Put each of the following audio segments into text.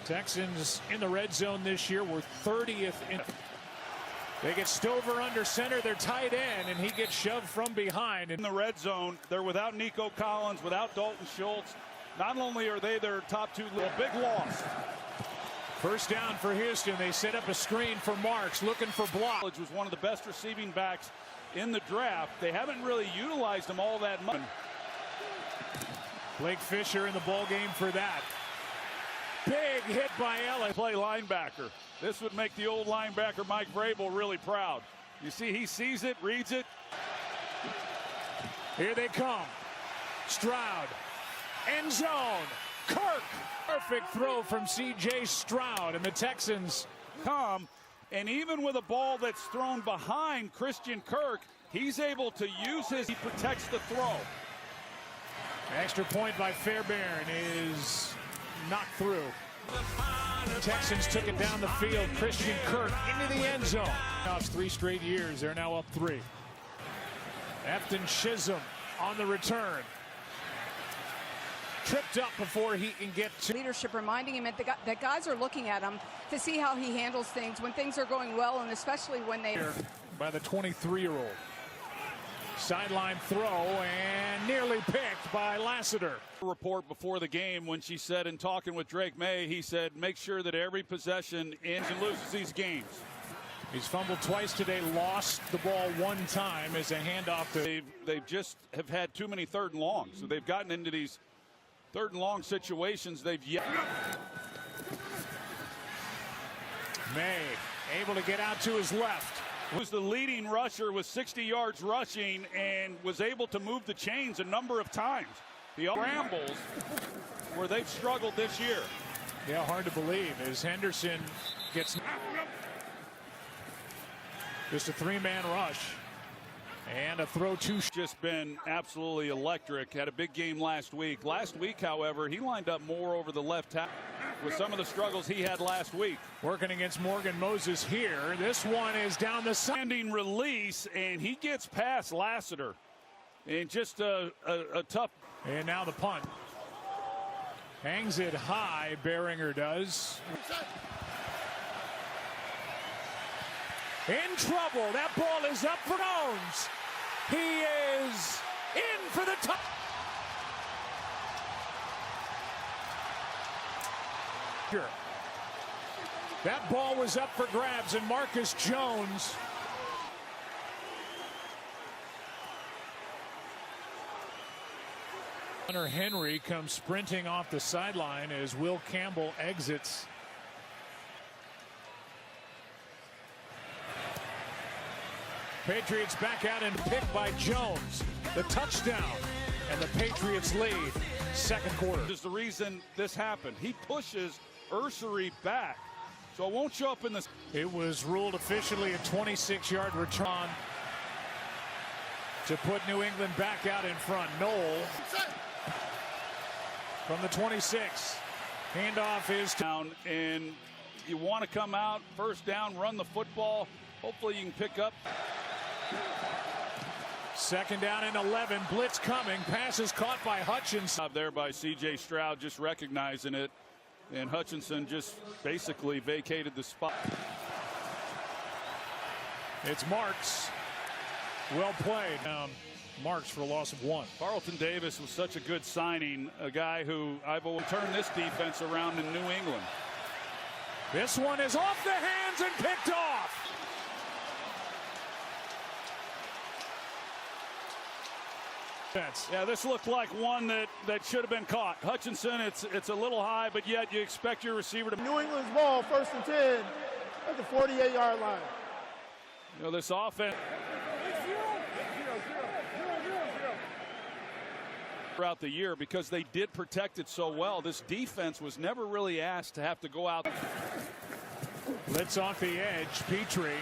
Texans in the red zone this year were 30th in. They get Stover under center, their tight end, and he gets shoved from behind. In the red zone, they're without Nico Collins, without Dalton Schultz. Not only are they their top two, a big loss. First down for Houston. They set up a screen for Marks, looking for block. Was one of the best receiving backs in the draft. They haven't really utilized him all that much. Blake Fisher in the ball game for that. Big hit by Ellis. Play linebacker. This would make the old linebacker Mike Vrabel really proud. You see, he sees it, reads it. Here they come. Stroud. End zone. Kirk. Perfect throw from C.J. Stroud, and the Texans come. And even with a ball that's thrown behind Christian Kirk, he's able to use he protects the throw. Extra point by Fairbairn is knocked through. Texans took it down the field. Christian Kirk into the end zone. 3 straight years. They're now up 3. Efton Chisholm on the return. Tripped up before he can get to leadership, reminding him that guys are looking at him to see how he handles things when things are going well, and especially when they by the 23-year-old. Sideline throw and nearly picked by Lassiter. Report before the game when she said, in talking with Drake May, he said, make sure that every possession ends and loses these games. He's fumbled twice today, lost the ball 1 time as a handoff to. They've just have had too many 3rd and longs, so they've gotten into these 3rd and long situations. They've yet. May able to get out to his left. Was the leading rusher with 60 yards rushing and was able to move the chains a number of times. The scrambles where they've struggled this year. Yeah, hard to believe as Henderson gets just a 3-man rush and a throw to. Just been absolutely electric. Had a big game last week. Last week, however, he lined up more over the left tackle with some of the struggles he had last week. Working against Morgan Moses here. This one is down the standing release, and he gets past Lassiter. And just a tough. And now the punt. Hangs it high, Behringer does. In trouble. That ball is up for Jones. He is in for the touch. That ball was up for grabs, and Marcus Jones. Hunter Henry comes sprinting off the sideline as Will Campbell exits. Patriots back out and picked by Jones. The touchdown, and the Patriots lead. 2nd quarter. Is the reason this happened. He pushes Ursery back, so it won't show up in this. It was ruled officially a 26-yard return to put New England back out in front. Knoll from the 26. Handoff is down, and you want to come out, 1st down, run the football. Hopefully you can pick up. 2nd down and 11. Blitz coming. Pass is caught by Hutchinson. There by C.J. Stroud, just recognizing it. And Hutchinson just basically vacated the spot. It's Marks. Well played. Marks for a loss of 1. Carlton Davis was such a good signing. A guy who I've always turned this defense around in New England. This one is off the hands and picked off. Yeah, this looked like one that should have been caught. Hutchinson, it's a little high, but yet you expect your receiver to. New England's ball, 1st and 10 at the 48-yard line. You know, this offense throughout the year, because they did protect it so well. This defense was never really asked to have to go out. Blitz off the edge. Petrie.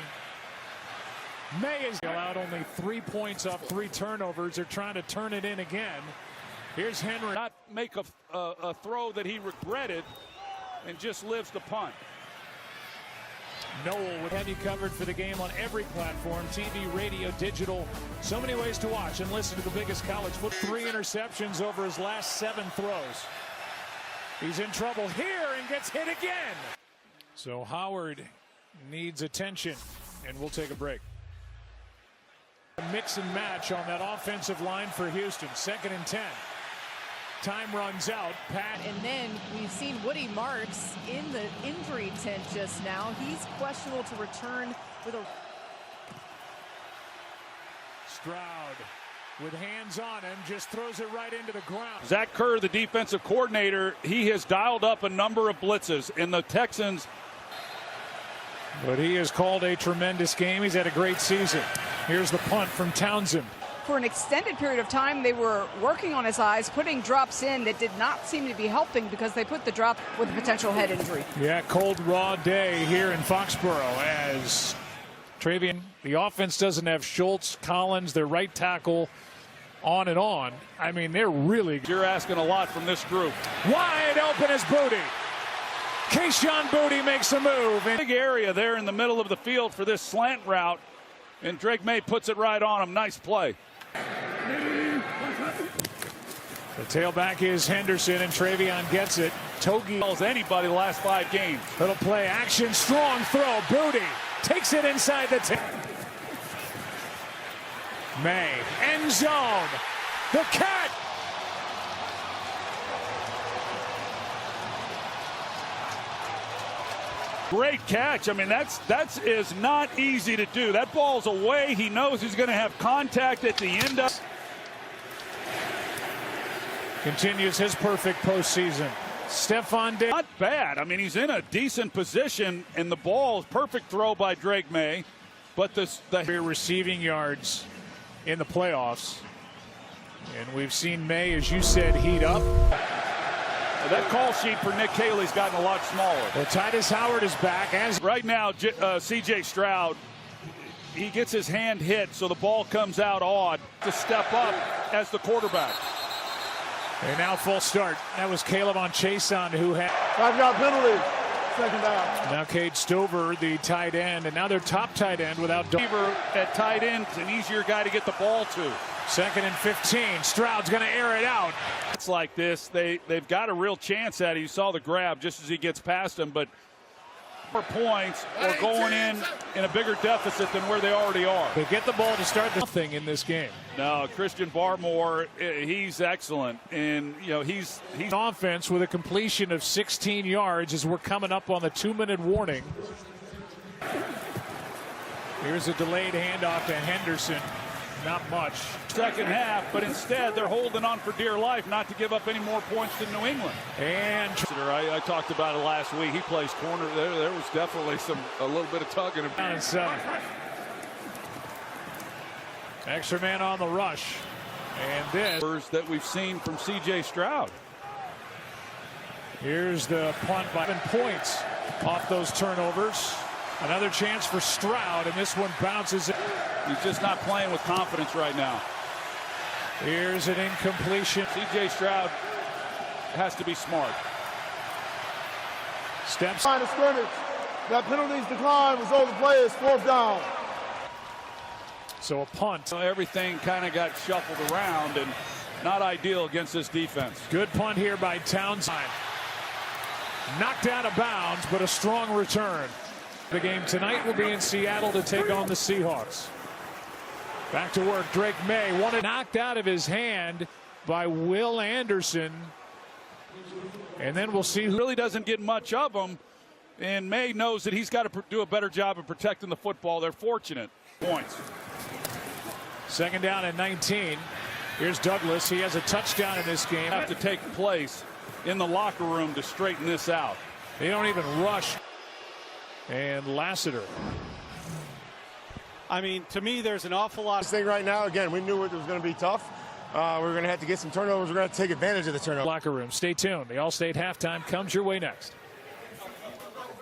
May is allowed only 3 points off 3 turnovers. They're trying to turn it in again. Here's Henry. Not make a throw that he regretted and just lives to punt. Noel would have you covered for the game on every platform, TV, radio, digital. So many ways to watch and listen to the biggest college football. 3 interceptions over his last 7 throws. He's in trouble here and gets hit again. So Howard needs attention, and we'll take a break. Mix and match on that offensive line for Houston. 2nd and 10. Time runs out. Pat. And then we've seen Woody Marks in the injury tent just now. He's questionable to return with a... Stroud with hands on him, just throws it right into the ground. Zach Kerr, the defensive coordinator, he has dialed up a number of blitzes, and the Texans. But he has called a tremendous game. He's had a great season. Here's the punt from Townsend. For an extended period of time, they were working on his eyes, putting drops in that did not seem to be helping because they put the drop with a potential head injury. Yeah, cold, raw day here in Foxborough as Travian, the offense doesn't have Schultz, Collins, their right tackle, on and on. I mean, they're really good. You're asking a lot from this group. Wide open is Booty. Kayshon Booty makes a move. Big area there in the middle of the field for this slant route, and Drake May puts it right on him. Nice play. The tailback is Henderson, and Travion gets it. Togi Calls anybody the last 5 games. Little play action, strong throw. Booty takes it inside the 10. May, end zone. The catch. Great catch. I mean, that is not easy to do. That ball's away. He knows he's going to have contact at the end of. Continues his perfect postseason. Stephon Diggs. Not bad. I mean, he's in a decent position, and the ball is perfect throw by Drake May. But the receiving yards in the playoffs. And we've seen May, as you said, heat up. That call sheet for Nick Caley's gotten a lot smaller. Well, Titus Howard is back. Right now, C.J. Stroud, he gets his hand hit, so the ball comes out odd to step up as the quarterback. And now full start. That was Caleb on Chason who had 5-yard penalty. 2nd down. Now Cade Stover, the tight end, and now their top tight end without Receiver at tight end, an easier guy to get the ball to. 2nd and 15. Stroud's going to air it out. It's like this. They've got a real chance at it. You saw the grab just as he gets past him, but more points or going in a bigger deficit than where they already are. They get the ball to start nothing in this game. No, Christian Barmore, he's excellent, and you know he's offense with a completion of 16 yards as we're coming up on the 2-minute warning. Here's a delayed handoff to Henderson. Not much. Second half, but instead they're holding on for dear life not to give up any more points to New England. And I talked about it last week. He plays corner. There was definitely a little bit of tugging him. Down and 7. Extra man on the rush. And this that we've seen from C.J. Stroud. Here's the punt by 7 points off those turnovers. Another chance for Stroud, and this one bounces. He's just not playing with confidence right now. Here's an incompletion. C.J. Stroud has to be smart. Steps. Line of scrimmage. That penalties decline was over the play. It's 4th down. So a punt. So everything kind of got shuffled around, and not ideal against this defense. Good punt here by Townsend. Knocked out of bounds, but a strong return. The game tonight will be in Seattle to take on the Seahawks. Back to work. Drake May wanted knocked out of his hand by Will Anderson. And then we'll see who really doesn't get much of him. And May knows that he's got to do a better job of protecting the football. They're fortunate. Points. 2nd down and 19. Here's Douglas. He has a touchdown in this game. Have to take place in the locker room to straighten this out. They don't even rush. And Lassiter. I mean, to me, there's an awful lot. This thing right now, again, we knew it was going to be tough. We're going to have to get some turnovers. We're going to take advantage of the turnovers. Locker room. Stay tuned. The Allstate halftime comes your way next.